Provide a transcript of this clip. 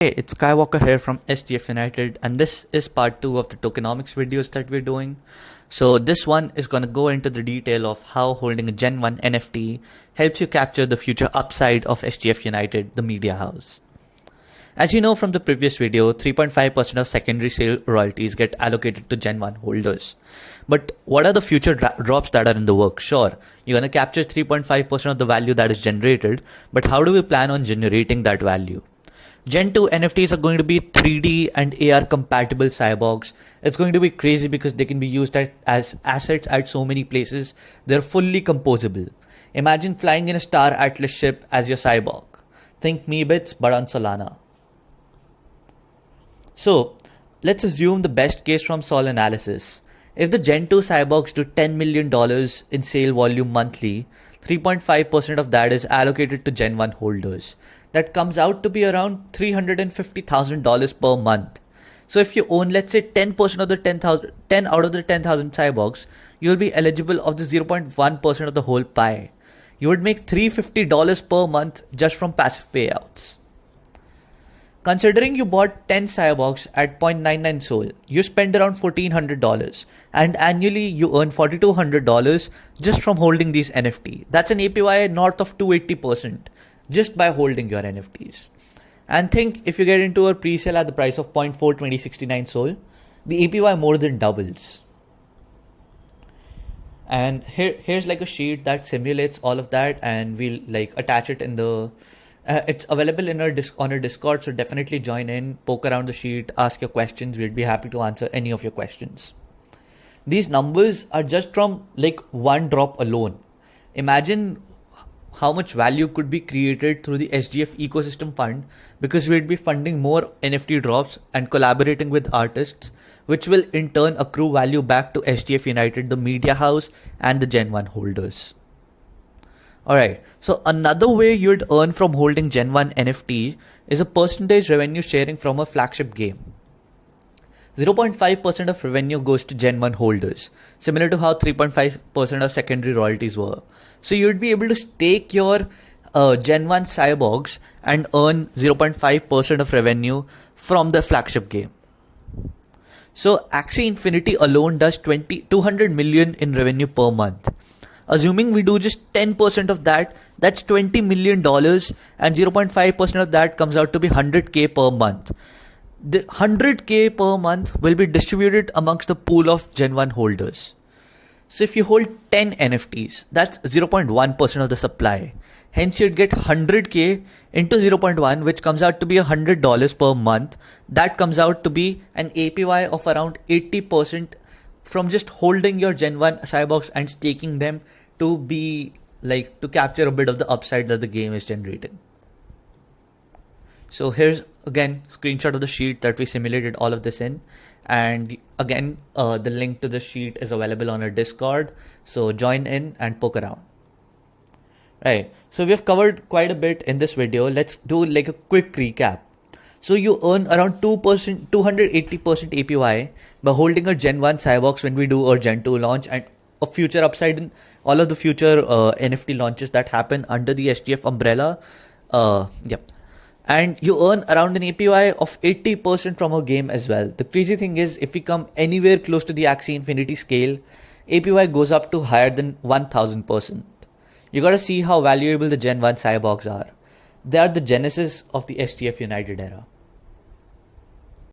Hey, it's Skywalker here from SGF United, and this is part 2 of the tokenomics videos that we're doing. So this one is going to go into the detail of how holding a Gen-1 NFT helps you capture the future upside of SGF United, the media house. As you know from the previous video, 3.5% of secondary sale royalties get allocated to Gen-1 holders. But what are the future drops that are in the works? Sure, you're going to capture 3.5% of the value that is generated, but how do we plan on generating that value? Gen 2 NFTs are going to be 3D and AR compatible cyborgs. It's going to be crazy because they can be used as assets at so many places. They're fully composable. Imagine flying in a Star Atlas ship as your cyborg. Think Meebits but on Solana. So let's assume the best case from Sol analysis. If the Gen 2 cyborgs do $10 million in sale volume monthly, 3.5% of that is allocated to Gen 1 holders. That comes out to be around $350,000 per month. So if you own, let's say 10% of the 10 out of the 10,000 cyborgs, you'll be eligible of the 0.1% of the whole pie. You would make $350 per month just from passive payouts. Considering you bought 10 cyborgs at 0.99 Sol, you spend around $1,400 and annually you earn $4,200 just from holding these NFT. That's an APY north of 280%. Just by holding your NFTs. And think if you get into a pre-sale at the price of 0.4 2069 Sol, the APY more than doubles. And here's like a sheet that simulates all of that, and we'll like attach it in the it's available in our on our Discord, so definitely join in, poke around the sheet, ask your questions. We'd be happy to answer any of your questions. These numbers are just from like one drop alone. Imagine how much value could be created through the SGF ecosystem fund, because we'd be funding more NFT drops and collaborating with artists, which will in turn accrue value back to SGF United, the media house, and the Gen 1 holders. Alright, so another way you'd earn from holding Gen 1 NFT is a percentage revenue sharing from a flagship game. 0.5% of revenue goes to Gen 1 holders, similar to how 3.5% of secondary royalties were. So you'd be able to stake your Gen 1 cyborgs and earn 0.5% of revenue from the flagship game. So Axie Infinity alone does 200 million in revenue per month. Assuming we do just 10% of that, that's $20 million, and 0.5% of that comes out to be 100k per month. The 100k per month will be distributed amongst the pool of Gen 1 holders. So if you hold 10 NFTs, that's 0.1% of the supply. Hence you'd get 100k into 0.1, which comes out to be $100 per month. That comes out to be an APY of around 80% from just holding your Gen 1 cyborgs and staking them to be like to capture a bit of the upside that the game is generating. So here's again screenshot of the sheet that we simulated all of this in, and again the link to the sheet is available on our Discord, so join in and poke around. Right, so we've covered quite a bit in this video. Let's do like a quick recap. So you earn around 2%, 280% APY by holding a Gen 1 cyborgs when we do our Gen 2 launch, and a future upside in all of the future NFT launches that happen under the SGF umbrella. Yep. And you earn around an APY of 80% from a game as well. The crazy thing is, if we come anywhere close to the Axie Infinity scale, APY goes up to higher than 1000%. You gotta see how valuable the Gen 1 cyborgs are. They are the genesis of the SGF United era.